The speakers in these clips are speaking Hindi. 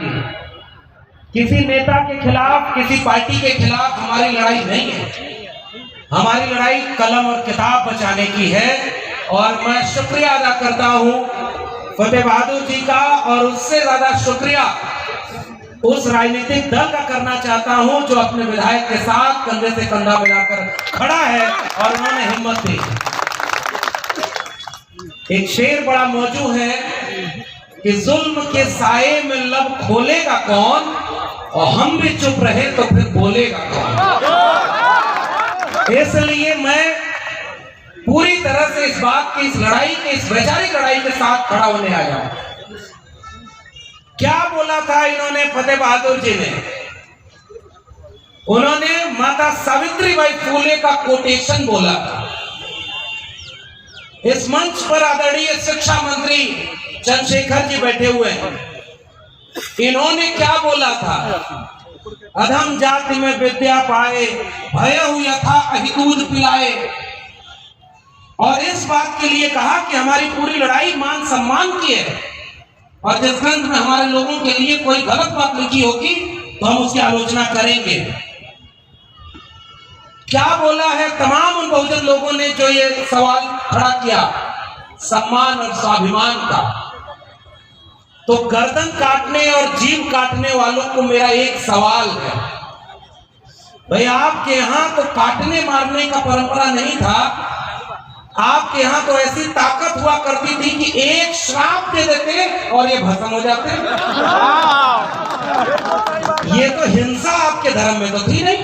की है। किसी नेता के खिलाफ, किसी पार्टी के खिलाफ हमारी लड़ाई नहीं है। हमारी लड़ाई कलम और किताब बचाने की है। और मैं शुक्रिया अदा करता हूं फतेह बहादुर जी का, और उससे ज्यादा शुक्रिया उस राजनीतिक दल का करना चाहता हूं जो अपने विधायक के साथ कंधे से कंधा मिलाकर खड़ा है और उन्होंने हिम्मत दी। एक शेर बड़ा मौजू है कि जुल्म के साए में लब खोलेगा कौन, और हम भी चुप रहे तो फिर बोलेगा कौन। इसलिए मैं पूरी तरह से इस बात की, इस लड़ाई के, इस वैचारिक लड़ाई के साथ खड़ा होने आया हूं। क्या बोला था इन्होंने, फतेह बहादुर जी ने? उन्होंने माता सावित्रीबाई फूले का कोटेशन बोला था। इस मंच पर आदरणीय शिक्षा मंत्री चंद्रशेखर जी बैठे हुए हैं। इन्होंने क्या बोला था? अधम जाति में विद्या पाए, भयहु यथा अहि दूध पिलाए। और इस बात के लिए कहा कि हमारी पूरी लड़ाई मान सम्मान की है, और जिस ग्रंथ में हमारे लोगों के लिए कोई गलत बात लिखी होगी तो हम उसकी आलोचना करेंगे। क्या बोला है तमाम उन बहुजन लोगों ने जो ये सवाल खड़ा किया सम्मान और स्वाभिमान का? तो गर्दन काटने और जीभ काटने वालों को मेरा एक सवाल है, भाई आपके यहां तो काटने मारने का परंपरा नहीं था। आपके यहां तो ऐसी ताकत हुआ करती थी कि एक श्राप दे देते और ये भस्म हो जाते। ये तो हिंसा आपके धर्म में तो थी नहीं।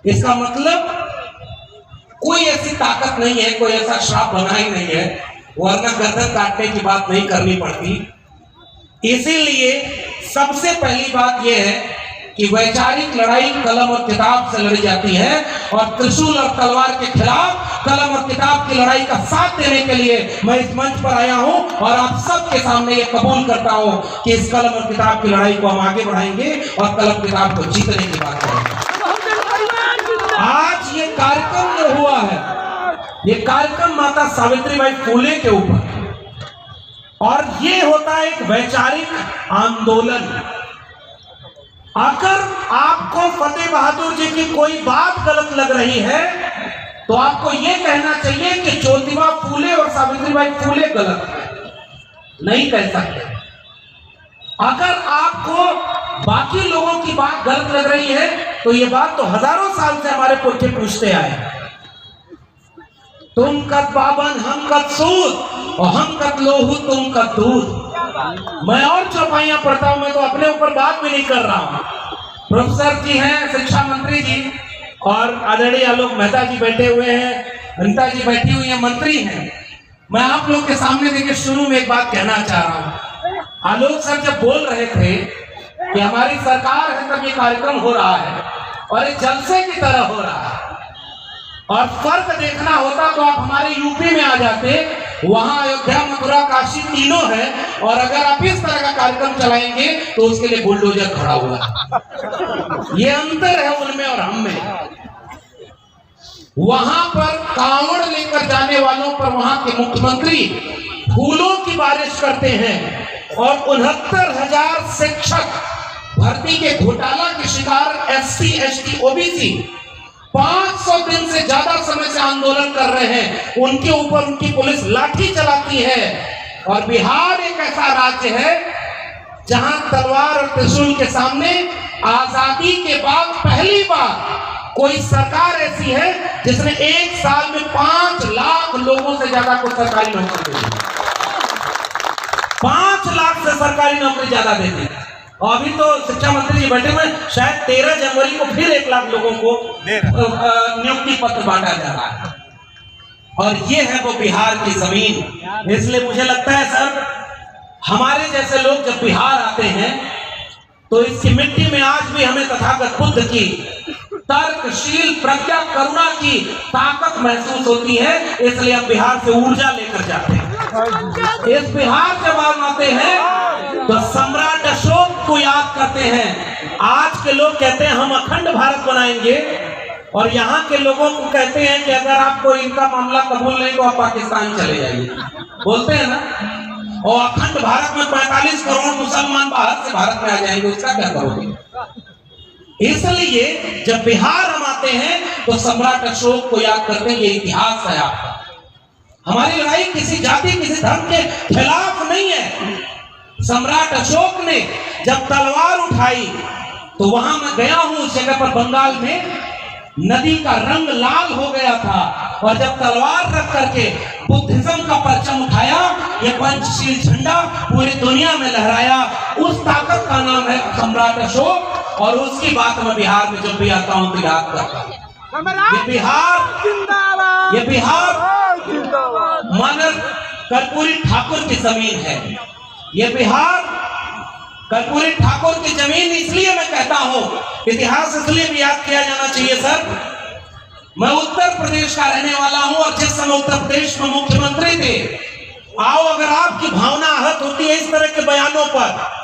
इसका मतलब कोई ऐसी ताकत नहीं है, कोई ऐसा श्राप बना ही नहीं है, वरना गर्दन काटने की बात नहीं करनी पड़ती। इसीलिए सबसे पहली बात यह है कि वैचारिक लड़ाई कलम और किताब से लड़ी जाती है, और त्रिशूल और तलवार के खिलाफ कलम और किताब की लड़ाई का साथ देने के लिए मैं इस मंच पर आया हूं, और आप सबके सामने ये कबूल करता हूं कि इस कलम और किताब की लड़ाई को हम आगे बढ़ाएंगे और कलम किताब को जीतने की बात करेंगे। आज ये कार्यक्रम जो हुआ है, ये कार्यक्रम माता सावित्रीबाई फूले के ऊपर, और ये होता है एक वैचारिक आंदोलन। अगर आपको फतेह बहादुर जी की कोई बात गलत लग रही है तो आपको यह कहना चाहिए कि ज्योतिबा फूले और सावित्रीबाई फूले गलत है, नहीं कह सकते। अगर आपको बाकी लोगों की बात गलत लग रही है तो यह बात तो हजारों साल से हमारे पुरखे पूछते आए। तुम कद बाबन हम कद सूद, और हम कद लोहू तुम कद दूध। मैं और चौपाइयां पढ़ता हूं, मैं तो अपने ऊपर बात भी नहीं कर रहा हूं। प्रोफेसर जी हैं, शिक्षा मंत्री जी, और आदरणीय आलोक मेहता जी बैठे हुए हैं, अनिता जी बैठी हुई हैं, मंत्री हैं। मैं आप लोग के सामने देखिए शुरू में एक बात कहना चाह रहा हूं। आलोक सर जब बोल रहे थे कि हमारी सरकार है तब ये कार्यक्रम हो रहा है, और ये जलसे की तरह हो रहा है, और फर्क देखना होता तो आप हमारे यूपी में आ जाते, वहां अयोध्या मथुरा काशी तीनों है, और अगर आप इस तरह का कार्यक्रम चलाएंगे तो उसके लिए बुलडोजर खड़ा हुआ है। ये अंतर है उनमें और हम में। वहां पर कांवड़ लेकर जाने वालों पर वहां के मुख्यमंत्री फूलों की बारिश करते हैं, और 69,000 शिक्षक भर्ती के घोटाला के शिकार SC ST OBC 500 दिन से ज्यादा समय से आंदोलन कर रहे हैं, उनके ऊपर उनकी पुलिस लाठी चलाती है। और बिहार एक ऐसा राज्य है जहां तलवार और त्रिशूल के सामने आजादी के बाद पहली बार कोई सरकार ऐसी है जिसने एक साल में 5 लाख लोगों से ज्यादा को सरकारी नौकरी दी। 5 लाख से सरकारी नौकरी ज्यादा देती। और अभी तो शिक्षा मंत्री जी बैठे हुए, शायद 13 जनवरी को फिर 1 लाख लोगों को नियुक्ति पत्र बांटा जा रहा है, और ये है वो बिहार की जमीन। इसलिए मुझे लगता है सर, हमारे जैसे लोग जब बिहार आते हैं तो इसकी मिट्टी में आज भी हमें तथागत बुद्ध की तर्कशील प्रज्ञा करुणा की ताकत महसूस होती है। इसलिए हम बिहार से ऊर्जा लेकर जाते हैं। इस बिहार जब हम आते हैं तो सम्राट अशोक को याद करते हैं। आज के लोग कहते हैं हम अखंड भारत बनाएंगे, और यहाँ के लोगों को कहते हैं कि अगर आपको इनका मामला कबूल नहीं तो आप पाकिस्तान चले जाइए, बोलते हैं ना। और अखंड भारत में 45 करोड़ मुसलमान बाहर से भारत में आ जाएंगे, उसका क्या करोगे? इसलिए जब बिहार हम आते हैं तो सम्राट अशोक को याद करते हैं। ये इतिहास है आपका। हमारी लड़ाई किसी जाति किसी धर्म के खिलाफ नहीं है। सम्राट अशोक ने जब तलवार उठाई तो वहां मैं गया हूं, उस जगह पर बंगाल में नदी का रंग लाल हो गया था, और जब तलवार रख करके बुद्धिज्म का परचम उठाया, ये पंचशील झंडा पूरी दुनिया में लहराया। उस ताकत का नाम है सम्राट अशोक। और उसकी बात मैं बिहार में जब भी आता हूं तो याद करता हूं। ये बिहार मानव कर्पूरी ठाकुर की जमीन है। ये बिहार कर्पूरी ठाकुर की जमीन इसलिए मैं कहता हूं, इतिहास इसलिए भी याद किया जाना चाहिए सर। मैं उत्तर प्रदेश का रहने वाला हूं, और जिस समय उत्तर प्रदेश में मुख्यमंत्री थे, आओ अगर आपकी भावना आहत होती है इस तरह के बयानों पर,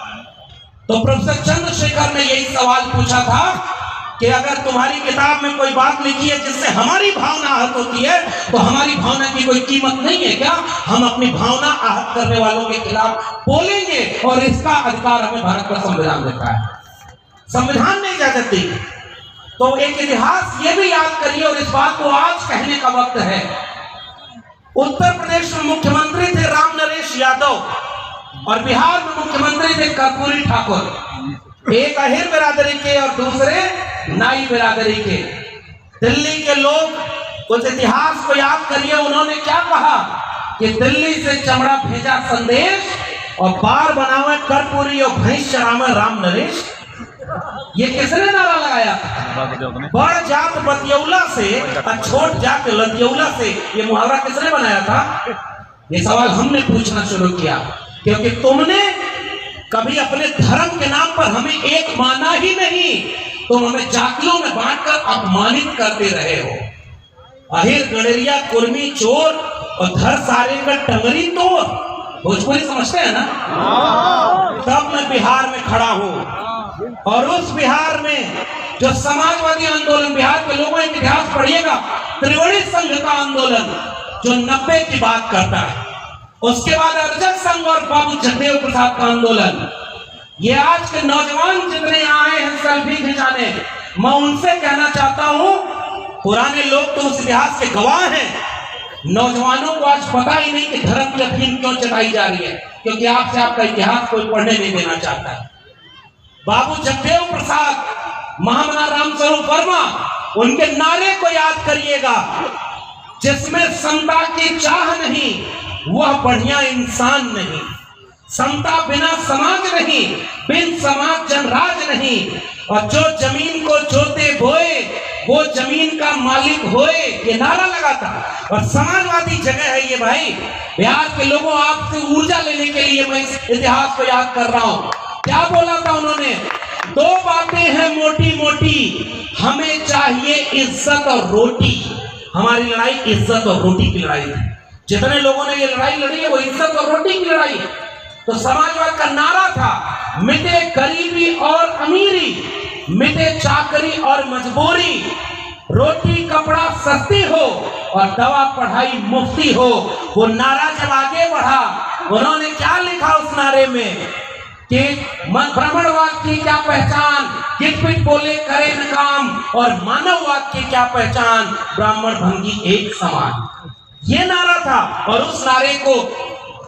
तो प्रोफेसर चंद्रशेखर ने यही सवाल पूछा था कि अगर तुम्हारी किताब में कोई बात लिखी है जिससे हमारी भावना आहत होती है, तो हमारी भावना की कोई कीमत नहीं है क्या? हम अपनी भावना आहत करने वालों के खिलाफ बोलेंगे, और इसका अधिकार हमें भारत का संविधान देता है। संविधान ने इजाजत दी। तो एक इतिहास ये भी याद करिए, और इस बात को आज कहने का वक्त है। उत्तर प्रदेश में मुख्यमंत्री थे राम नरेश यादव, और बिहार में मुख्यमंत्री थे कर्पूरी ठाकुर। एक अहिर बिरादरी के और दूसरे नाई बिरादरी के। दिल्ली के लोग उस इतिहास को याद करिए, उन्होंने क्या कहा कि दिल्ली से चमड़ा भेजा संदेश, और बार बनावे कर्पूरी और भैंस चरावे राम नरेश। ये किसने नारा लगाया? बड़ जात बतियौला से और छोट जात लतियौला से। ये मुहावरा किसने बनाया था? ये सवाल हमने पूछना शुरू किया, क्योंकि तुमने कभी अपने धर्म के नाम पर हमें एक माना ही नहीं। तुम हमें जातियों में बांटकर अपमानित करते रहे हो। अहिर गणरिया कुर्मी चोर और धर सारे का टंगरी तोड़। भोजपुरी समझते हैं ना? तब मैं बिहार में खड़ा हूं, और उस बिहार में जो समाजवादी आंदोलन, बिहार के लोगों का इतिहास पढ़िएगा, त्रिवेणी संघ का आंदोलन जो 90 की बात करता है, उसके बाद अर्जक संघ और बाबू जगदेव प्रसाद का आंदोलन। ये आज के नौजवान जितने आए हैं सेल्फी खिंचाने, मैं उनसे कहना चाहता हूं, पुराने लोग तो उस इतिहास के गवाह हैं। नौजवानों को आज पता ही नहीं कि धर्म की अफीम क्यों चलाई जा रही है, क्योंकि आपसे आपका इतिहास कोई पढ़ने नहीं देना चाहता। बाबू जगदेव प्रसाद, महामना रामस्वरूप वर्मा, उनके नारे को याद करिएगा, जिसमें समता की चाह नहीं वह बढ़िया इंसान नहीं। समता बिना समाज नहीं, बिन समाज जनराज नहीं। और जो जमीन को जोते बोए वो जमीन का मालिक होए, ये नारा लगा था। और समाजवादी जगह है ये भाई। बिहार के लोगों, आपसे ऊर्जा लेने के लिए मैं इस इतिहास को याद कर रहा हूं। क्या बोला था उन्होंने? दो बातें हैं मोटी मोटी, हमें चाहिए इज्जत और रोटी। हमारी लड़ाई इज्जत और रोटी की लड़ाई थी। जितने लोगों ने ये लड़ाई लड़ी है वो इज्जत और रोटी की लड़ाई है। तो समाजवाद का नारा था, मिटे गरीबी और अमीरी, मिटे चाकरी और मजबूरी, रोटी कपड़ा सस्ती हो और दवा पढ़ाई मुफ्ती हो। वो नारा जब आगे बढ़ा, उन्होंने क्या लिखा उस नारे में कि ब्राह्मणवाद की क्या पहचान, गिरपिट बोले करे न काम, और मानववाद की क्या पहचान, ब्राह्मण भंगी एक समान। ये नारा था, और उस नारे को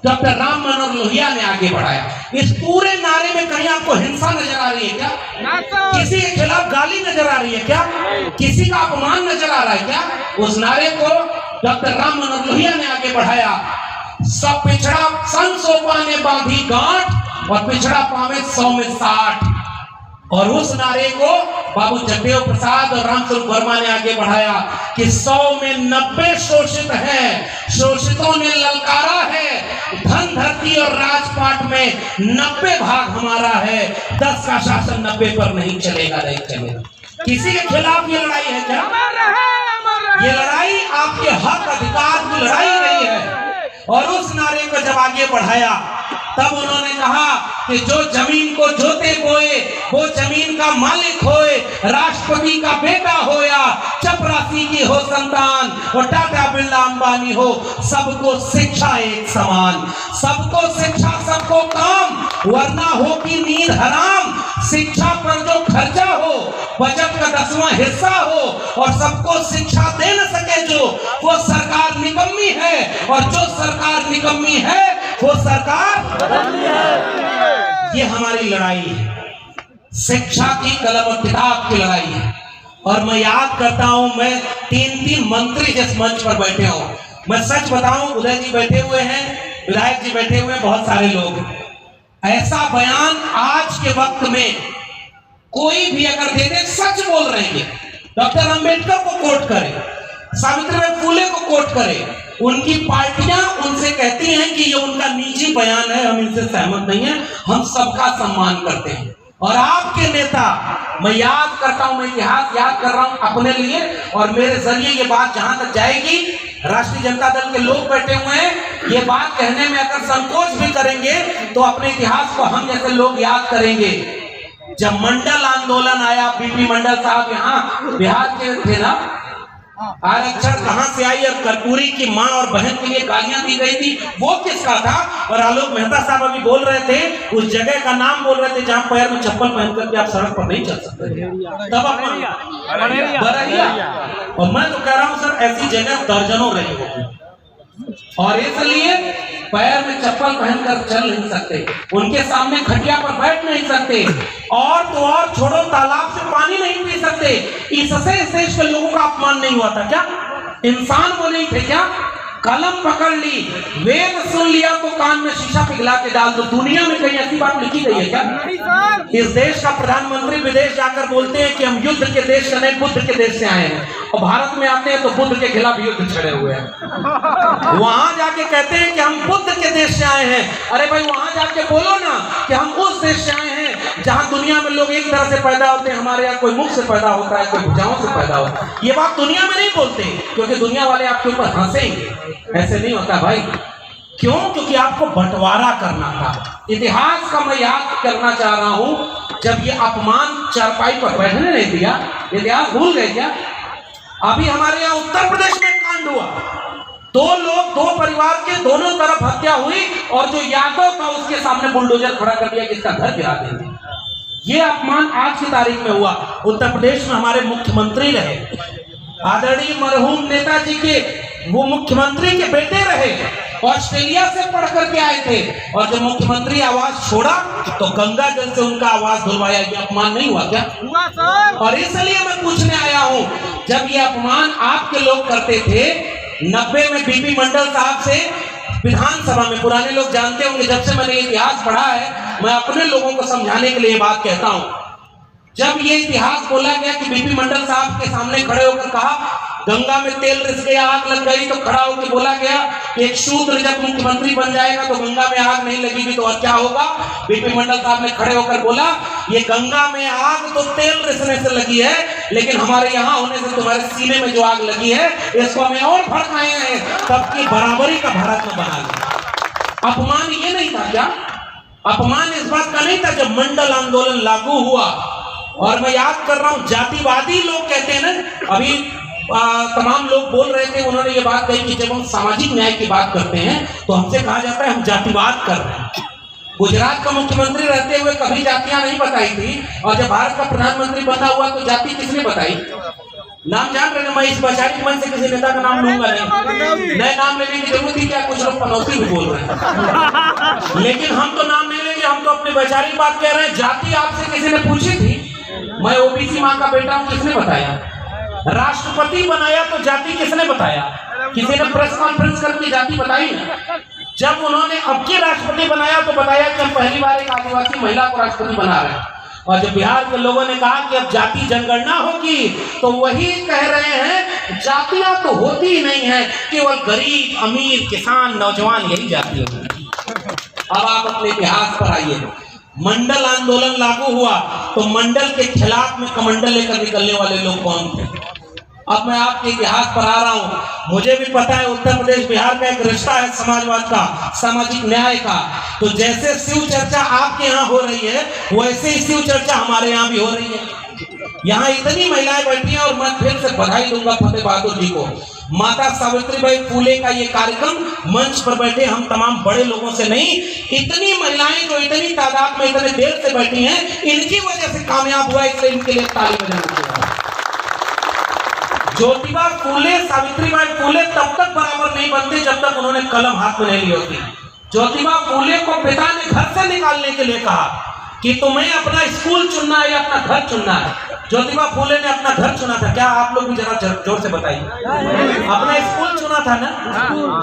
डॉक्टर राम मनोहर लोहिया ने आगे बढ़ाया। इस पूरे नारे में कहीं आपको हिंसा नजर आ रही है क्या? किसी के खिलाफ गाली नजर आ रही है क्या? किसी का अपमान नजर आ रहा है क्या? उस नारे को डॉक्टर राम मनोहर लोहिया ने आगे बढ़ाया। सब पिछड़ा सन 100 पाने बांधी गांठ, और पिछड़ा पावे 100 में 60। और उस नारे को बाबू जगदेव प्रसाद और रामस्वरूप वर्मा ने आगे बढ़ाया कि 100 में 90 शोषित हैं, शोषितों ने ललकारा है, धन धरती और राजपाट में 90 भाग हमारा है, 10 का शासन 90 पर नहीं चलेगा, नहीं चलेगा। किसी के खिलाफ ये लड़ाई है क्या? ये लड़ाई आपके हक अधिकार की लड़ाई नहीं है। और उस नारे को जब आगे बढ़ाया, तब उन्होंने कहा कि जो जमीन को जोते बोए वो जमीन का मालिक होए, राष्ट्रपति का बेटा हो या चपरासी की हो संतान, और टाटा बिरला अंबानी हो, सबको शिक्षा एक समान, सबको शिक्षा सबको काम, वरना हो की नींद हराम। शिक्षा पर जो खर्चा हो बजट का 10वां हिस्सा हो और सबको शिक्षा दे न सके जो, वो सरकार निकम्मी है, और जो सरकार निकम्मी है वो सरकार। ये हमारी लड़ाई है, शिक्षा की कलम और किताब की लड़ाई है। और मैं याद करता हूं, मैं 3 मंत्री जिस मंच पर बैठे हो, मैं सच बताऊं, उदय जी बैठे हुए हैं, विधायक जी बैठे हुए हैं, बहुत सारे लोग, ऐसा बयान आज के वक्त में कोई भी अगर दे दे, सच बोल रहे हैं, डॉक्टर अंबेडकर को कोट करे, सावित्रीबाई फुले को कोट करे, उनकी पार्टियां उनसे कहती हैं कि ये उनका निजी बयान है, हम इनसे सहमत नहीं है, हम सबका सम्मान करते हैं। और आपके नेता, मैं याद करता हूं, मैं इतिहास याद कर रहा हूं अपने लिए, और मेरे जरिए ये बात जहां तक जाएगी, राष्ट्रीय जनता दल के लोग बैठे हुए हैं, ये बात कहने में अगर संकोच भी करेंगे तो अपने इतिहास को हम जैसे लोग याद करेंगे। जब मंडल आंदोलन आया, बीपी मंडल साहब यहाँ बिहार के थे ना, आरक्षण कहां से आई और कर्पूरी की मां और बहन के लिए गालियां दी गई थी, वो किसका था? और आलोक मेहता साहब अभी बोल रहे थे, उस जगह का नाम बोल रहे थे जहां पैर में चप्पल पहन करके आप सड़क पर नहीं चल सकते, तब बरहिया। और मैं तो कह रहा हूं सर, ऐसी जगह दर्जनों रही होगी, और इसलिए पैर में चप्पल पहनकर चल नहीं सकते, उनके सामने खटिया पर बैठ नहीं सकते, और तो और छोड़ो, तालाब से पानी नहीं पी सकते। इससे इस देश के लोगों का अपमान नहीं हुआ था क्या? इंसान वो नहीं थे क्या? कलम पकड़ ली, वेद सुन लिया तो कान में शीशा पिघला के डाल दो। दुनिया में कहीं ऐसी बात लिखी गई है क्या? इस देश का प्रधानमंत्री विदेश जाकर बोलते हैं कि हम युद्ध के देश से नहीं, बुद्ध के देश से आए हैं, और भारत में आते हैं तो बुद्ध के खिलाफ युद्ध छड़े हुए हैं। वहां जाके कहते हैं कि हम बुद्ध के देश से आए हैं। अरे भाई, वहां जाके बोलो ना कि हम उस देश से आए हैं जहां दुनिया में लोग एक तरह से पैदा होते हैं, हमारे यहाँ कोई मुख से पैदा होता है, कोई भुजाओं से पैदा होता है। ये बात दुनिया में नहीं बोलते, क्योंकि दुनिया वाले आपके ऊपर हंसेंगे। ऐसे नहीं होता भाई। क्यों? क्योंकि आपको बंटवारा करना था। इतिहास का मैं याद करना चाह रहा हूं, जब ये अपमान चारपाई पर बैठने नहीं दिया, इतिहास भूल गए क्या? अभी हमारे यहाँ उत्तर प्रदेश में कांड हुआ, 2 लोग, 2 परिवार के दोनों तरफ हत्या हुई, और जो यादव था उसके सामने बुलडोजर खड़ा कर दिया कि इसका घर गिरा देंगे। ये अपमान आज की तारीख में हुआ। उत्तर प्रदेश में हमारे मुख्यमंत्री रहे, आदरणीय मरहूम नेताजी के वो मुख्यमंत्री के बेटे रहे, ऑस्ट्रेलिया से पढ़ करके आए थे, और जब मुख्यमंत्री आवाज छोड़ा तो गंगा जल से उनका आवाज धुलवाया। ये अपमान नहीं हुआ क्या? हुआ सर। और इसलिए मैं पूछने आया हूं, जब ये अपमान आपके लोग करते थे 90 में बीपी मंडल साहब से विधानसभा में, पुराने लोग जानते होंगे, जब से मैंने इतिहास पढ़ा है, मैं अपने लोगों को समझाने के लिए बात कहता हूं। जब ये इतिहास बोला गया कि बीपी मंडल साहब के सामने खड़े होकर कहा गंगा में तेल रिस गया, आग लग गई, तो खड़ा होकर बोला गया कि एक शूद्र जब मुख्यमंत्री बन जाएगा तो गंगा में आग नहीं लगेगी तो और क्या होगा? बीपी मंडल साहब ने खड़े होकर बोला, ये गंगा में आग तो तेल रिसने से लगी है, लेकिन हमारे यहाँ होने से तुम्हारे सीने में जो आग लगी है, इसको हमें और भड़काए हैं, सबकी बराबरी का भारत में बना लिया। अपमान ये नहीं था क्या? अपमान इस बात का नहीं था जब मंडल आंदोलन लागू हुआ। और मैं याद कर रहा हूं, जातिवादी लोग कहते हैं ना, अभी तमाम लोग बोल रहे थे, उन्होंने ये बात कही कि जब हम सामाजिक न्याय की बात करते हैं तो हमसे कहा जाता है हम जातिवाद कर रहे हैं। गुजरात का मुख्यमंत्री रहते हुए कभी जातियां नहीं बताई थी, और जब भारत का प्रधानमंत्री बना हुआ तो जाति किसने बताई? नाम जान रहे हैं, मैं इस वैचारिक मन से किसी नेता का नाम लूंगा नहीं, नए नाम लेने की जरूरत ही क्या? कुछ लोग पनौती भी बोल रहे हैं, लेकिन हम तो नाम नहीं लेंगे, हम तो अपनी वैचारिक बात कह रहे हैं। जाति आपसे किसी ने पूछी थी? मैं ओबीसी मां का बेटा हूं, किसने बताया? राष्ट्रपति बनाया तो जाति किसने बताया? किसी ने प्रेस कॉन्फ्रेंस करके जाति बताई ना? जब उन्होंने अब के राष्ट्रपति बनाया तो बताया कि हम पहली बार एक आदिवासी महिला को राष्ट्रपति बना रहे हैं। और जब बिहार के लोगों ने कहा कि अब जाति जनगणना होगी, तो वही कह रहे हैं जातियां तो होती ही नहीं है, केवल गरीब, अमीर, किसान, नौजवान, यही जाति होगी। अब आप अपने इतिहास पर आइए। मंडल आंदोलन लागू हुआ तो मंडल के खिलाफ में कमंडल लेकर निकलने वाले लोग कौन थे? अब मैं आपके इतिहास पर आ रहा हूं। मुझे भी पता है उत्तर प्रदेश बिहार का एक रिश्ता है समाजवाद का, सामाजिक न्याय का। तो जैसे शिव चर्चा आपके यहाँ हो रही है वैसे ही शिव चर्चा हमारे यहाँ भी हो रही है। यहाँ इतनी महिलाएं बैठी हैं और मैं फिर से बधाई दूंगा फतेह बहादुर जी को। माता सावित्रीबाई फुले का ये कार्यक्रम मंच पर बैठे हम तमाम बड़े लोगों से नहीं, इतनी महिलाएं जो इतनी तादाद में इतने देर से बैठी हैं इनकी वजह से कामयाब हुआ, इसलिए इनके लिए ताली बजाना चाहिए। ज्योतिबा फुले सावित्रीबाई फुले तब तक बराबर नहीं बनते जब तक उन्होंने कलम हाथ में नहीं ली होती। ज्योतिबा फुले को पिता ने घर से निकालने के लिए कहा कि तुम्हें अपना स्कूल चुनना है या अपना घर चुनना है। ज्योतिबा फुले ने अपना घर चुना था। क्या आप लोग भी जरा जोर से बताइए? अपना स्कूल चुना था ना।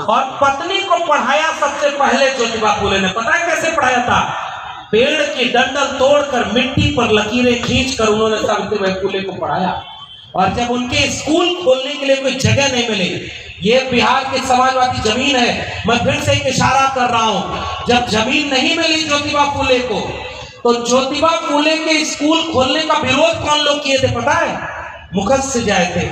और पत्नी को पढ़ाया सबसे पहले ज्योतिबा फुले ने। पता है कैसे पढ़ाया था? पेड़ की डंडल तोड़कर मिट्टी पर लकीरें खींचकर उन्होंने सावित्रीबाई फुले को पढ़ाया। और जब उनके स्कूल खोलने के लिए कोई जगह नहीं मिली, ये बिहार की समाजवादी जमीन है, मैं फिर से एक इशारा कर रहा हूं, जब जमीन नहीं मिली ज्योतिबा फुले को तो ज्योतिबा फुले के स्कूल खोलने का विरोध कौन लोग किए थे पता है? मुखस से जाए थे।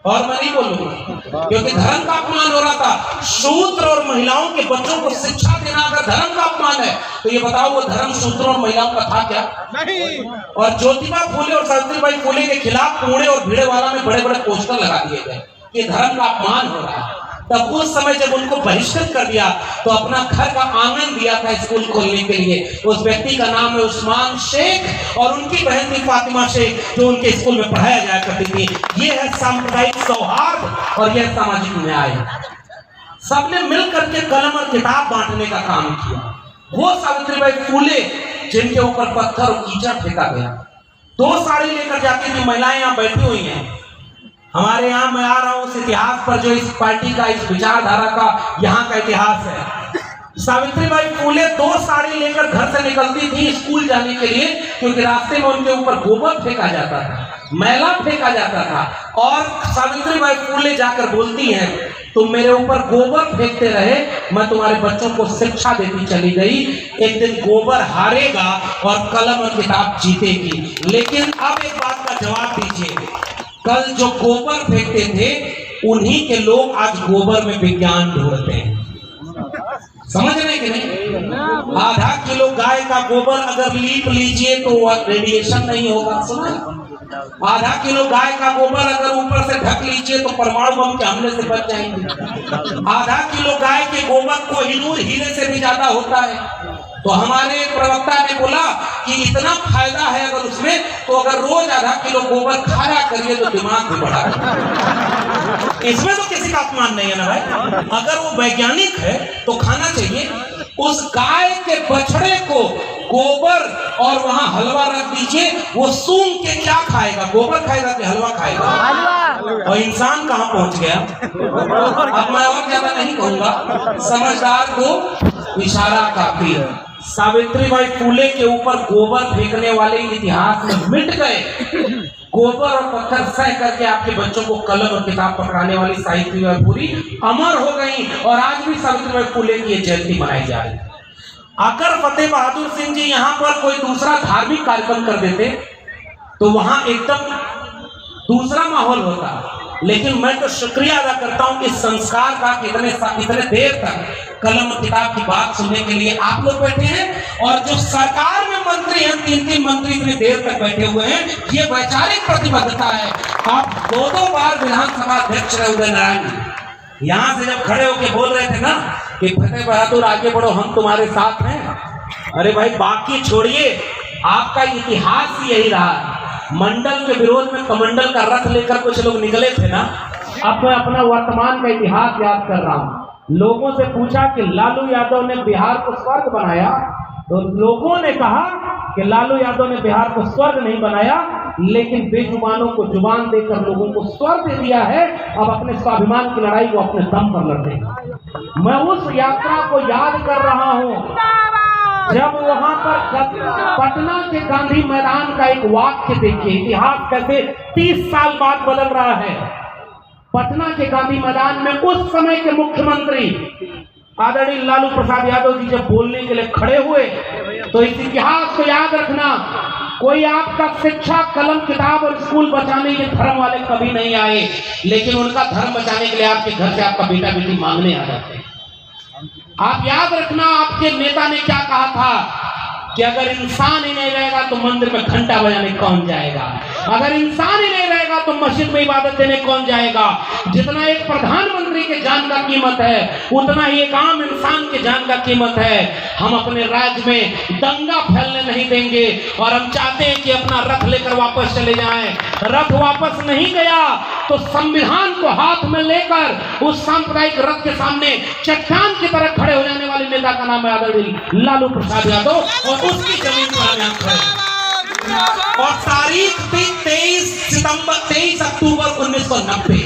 और मैं नहीं बोलूंगा क्योंकि धर्म का अपमान हो रहा था। शूद्र और महिलाओं के बच्चों को शिक्षा देना अगर धर्म का अपमान है तो ये बताओ वो धर्म शूद्रों और महिलाओं का था क्या? नहीं। और ज्योतिबा फुले और सावित्रीबाई फुले के खिलाफ पुणे और भिड़ेवाला में बड़े बड़े पोस्टर लगा दिए गए कि धर्म का अपमान हो रहा है। तब उस समय जब उनको बहिष्कृत कर दिया तो अपना घर का आंगन दिया था स्कूल खोलने के लिए। उस व्यक्ति का नाम है उस्मान शेख और उनकी बहन थी फातिमा शेख जो उनके स्कूल में पढ़ाया जाया करती थी। ये है सांप्रदायिक सौहार्द और यह सामाजिक न्याय। सबने मिलकर के कलम और किताब बांटने का काम किया। वो सावित्रीबाई फुले जिनके ऊपर पत्थर और कीचड़ फेंका गया, 2 साड़ी लेकर जाती थी। महिलाएं यहाँ बैठी हुई हैं। हमारे यहाँ मैं आ रहा हूं उस इतिहास पर जो इस पार्टी का, इस विचारधारा का यहाँ का इतिहास है। सावित्रीबाई फुले 2 साड़ी लेकर घर से निकलती थी स्कूल जाने के लिए क्योंकि रास्ते में उनके ऊपर गोबर फेंका जाता था, मैला फेंका जाता था। और सावित्रीबाई फुले जाकर बोलती हैं तुम मेरे ऊपर गोबर फेंकते रहे, मैं तुम्हारे बच्चों को शिक्षा देती चली गई। एक दिन गोबर हारेगा और कलम और किताब जीतेगी। लेकिन अब एक बात का जवाब दीजिए, कल जो गोबर फेंकते थे उन्हीं के लोग आज गोबर में विज्ञान ढूंढते हैं। समझ रहे कि नहीं? आधा किलो गाय का गोबर अगर लीप लीजिए तो वह रेडिएशन नहीं होगा। सुना? आधा किलो गाय का गोबर अगर ऊपर से ढक लीजिए तो परमाणु बम के हमले से बच जाएंगे। आधा किलो गाय के गोबर कोहिनूर हीरे से भी ज्यादा होता है। तो हमारे प्रवक्ता ने बोला कि इतना फायदा है अगर उसमें, तो अगर रोज आधा किलो गोबर खाया करिए तो दिमाग भी बढ़ा। इसमें तो किसी का अपमान नहीं है ना भाई। अगर वो वैज्ञानिक है तो खाना चाहिए। उस गाय के बछड़े को गोबर और वहां हलवा रख दीजिए, वो सूंघ के क्या खाएगा? गोबर खाएगा कि हलवा खाएगा? और इंसान कहां पहुंच गया? अब मैं और ज्यादा नहीं कहूंगा, समझदार को इशारा काफी है। सावित्रीबाई फुले के ऊपर गोबर फेंकने वाले इतिहास में मिट गए। गोबर और पत्थर सह करके आपके बच्चों को कलम और किताब पकड़ाने वाली सावित्रीबाई फुले अमर हो गई और आज भी सावित्रीबाई फुले की जयंती मनाई जा रही है। अगर फतेह बहादुर सिंह जी यहाँ पर कोई दूसरा धार्मिक कार्यक्रम कर देते तो वहां एकदम दूसरा माहौल होता। लेकिन मैं तो शुक्रिया अदा करता हूं कि संस्कार का इतने देर तक कलम और किताब की बात सुनने के लिए आप लोग बैठे हैं। और जो सरकार में मंत्री हैं, 3 मंत्री इतनी देर तक बैठे हुए हैं, ये वैचारिक प्रतिबद्धता है। आप 2 बार विधानसभा अध्यक्ष रहे उदय नारायण जी, यहाँ से जब खड़े होकर बोल रहे थे ना कि फतेह बहादुर आगे बढ़ो, हम तुम्हारे साथ हैं। अरे भाई बाकी छोड़िए, आपका इतिहास ही यही रहा। मंडल के विरोध में कमंडल का रथ लेकर कुछ लोग निकले थे ना। अब मैं अपना वर्तमान का इतिहास याद कर रहा हूँ। लोगों से पूछा कि लालू यादव ने बिहार को स्वर्ग बनाया, तो लोगों ने कहा कि लालू यादव ने बिहार को स्वर्ग नहीं बनाया, लेकिन बेजुबानों को जुबान देकर लोगों को स्वर्ग दे दिया है। अब अपने स्वाभिमान की लड़ाई को अपने दम पर लड़ते। मैं उस यात्रा को याद कर रहा हूँ जब वहां पर पटना के गांधी मैदान का एक वाक्य देखिए, इतिहास कैसे 30 साल बाद बदल रहा है। पटना के गांधी मैदान में उस समय के मुख्यमंत्री आदरणीय लालू प्रसाद यादव जी जब बोलने के लिए खड़े हुए तो इस इतिहास को याद रखना कोई आपका शिक्षा कलम किताब और स्कूल बचाने के धर्म वाले कभी नहीं आए, लेकिन उनका धर्म बचाने के लिए आपके घर से आपका बेटा बेटी मांगने आ जाते हैं। आप याद रखना, आपके नेता ने क्या कहा था कि अगर इंसान ही नहीं रहेगा तो मंदिर में घंटा बजाने कौन जाएगा, अगर इंसान ही नहीं रहेगा तो मस्जिद में इबादत देने कौन जाएगा। जितना एक प्रधानमंत्री के जान का कीमत है, उतना ही एक आम इंसान के जान का कीमत है। हम अपने राज्य में दंगा फैलने नहीं देंगे और हम चाहते हैं कि अपना रथ लेकर वापस चले जाएं। रथ वापस नहीं गया तो संविधान को हाथ में लेकर उस सांप्रदायिक रथ के सामने चट्टान की तरह खड़े हो जाने वाले नेता का नाम है आदरणीय लालू प्रसाद यादव, और उसकी जमीन पर हम खड़े। और तारीख थी 23 अक्टूबर 1990।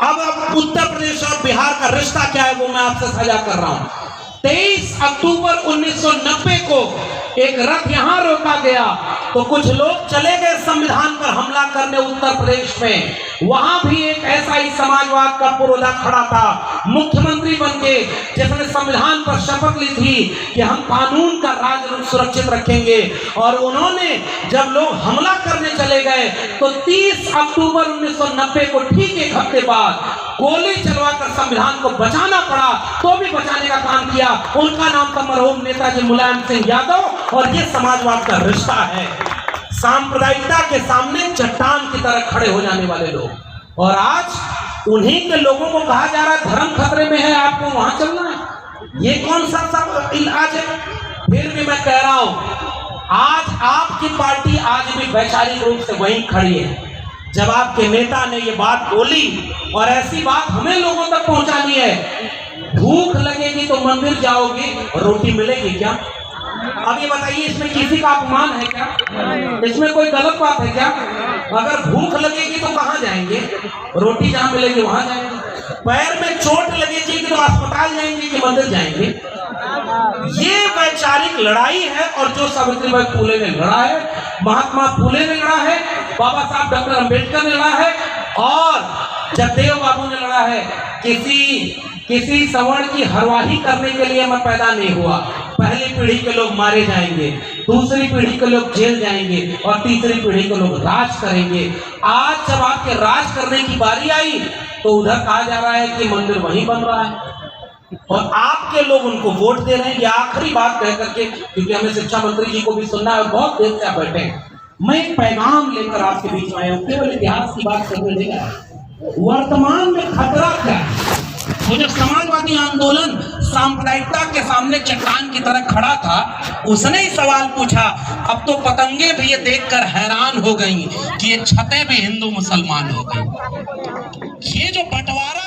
अब उत्तर प्रदेश और बिहार का रिश्ता क्या है वो मैं आपसे साझा कर रहा हूं। 23 अक्टूबर 1990 को एक रथ यहां रोका गया तो कुछ लोग चले गए संविधान पर हमला करने उत्तर प्रदेश में। वहां भी एक ऐसा ही समाजवाद का पुरोधा खड़ा था, मुख्यमंत्री बनके, जिसने संविधान पर शपथ ली थी कि हम कानून का राज सुरक्षित रखेंगे। और उन्होंने जब लोग हमला करने चले गए तो 30 अक्टूबर 1990 को ठीक एक हफ्ते बाद गोली चलवाकर संविधान को बचाना पड़ा, तो भी बचाने का काम किया। उनका नाम था मरहूम नेताजी मुलायम सिंह यादव। और ये समाजवाद का रिश्ता है, सांप्रदायिकता के सामने चट्टान की तरह खड़े हो जाने वाले लोग। और आज उन्हीं के लोगों को कहा जा रहा है धर्म खतरे में है, आपको वहां चलना है। ये कौन सा सब इलाज है? फिर भी मैं कह रहा हूं, आज आपकी पार्टी आज भी वैचारिक रूप से वहीं खड़ी है। जब आपके नेता ने ये बात बोली और ऐसी बात हमें लोगों तक पहुंचानी है, भूख लगेगी तो मंदिर जाओगे, रोटी मिलेगी क्या? अब ये बताइए, इसमें किसी का अपमान है क्या? इसमें कोई गलत बात है क्या? अगर भूख लगेगी तो कहाँ जाएंगे? रोटी जहाँ मिलेगी वहां जाएंगे। पैर में चोट लगेगी तो अस्पताल जाएंगे कि मंदिर जाएंगे? ये वैचारिक लड़ाई है। और जो सावित्रीबाई फुले ने लड़ा है, महात्मा फुले ने लड़ा है, बाबा साहब डॉक्टर अंबेडकर ने लड़ा है, और जगदेव बाबू ने लड़ा है। किसी सवर्ण की हरवाही करने के लिए मैं पैदा नहीं हुआ। पहली पीढ़ी के लोग मारे जाएंगे, दूसरी पीढ़ी के लोग जेल जाएंगे, और तीसरी पीढ़ी के लोग राज करेंगे। आज जब आपके राज करने की बारी आई तो उधर कहा जा रहा है कि मंदिर वहीं बन रहा है, और आपके लोग उनको वोट दे रहे हैं। ये आखिरी बात कह करके, क्योंकि हमें शिक्षा मंत्री जी को भी सुनना है, बहुत देर से आप बैठे हैं। मैं एक पैगाम लेकर आपके बीच में आया हूँ, केवल इतिहास की बात करने देगा। वर्तमान में खतरा क्या है? वो जब समाजवादी आंदोलन सांप्रदायिकता के सामने चट्टान की तरह खड़ा था, उसने ही सवाल पूछा। अब तो पतंगे भी ये देखकर हैरान हो गई कि ये छतें भी हिंदू मुसलमान हो गई। ये जो बंटवारा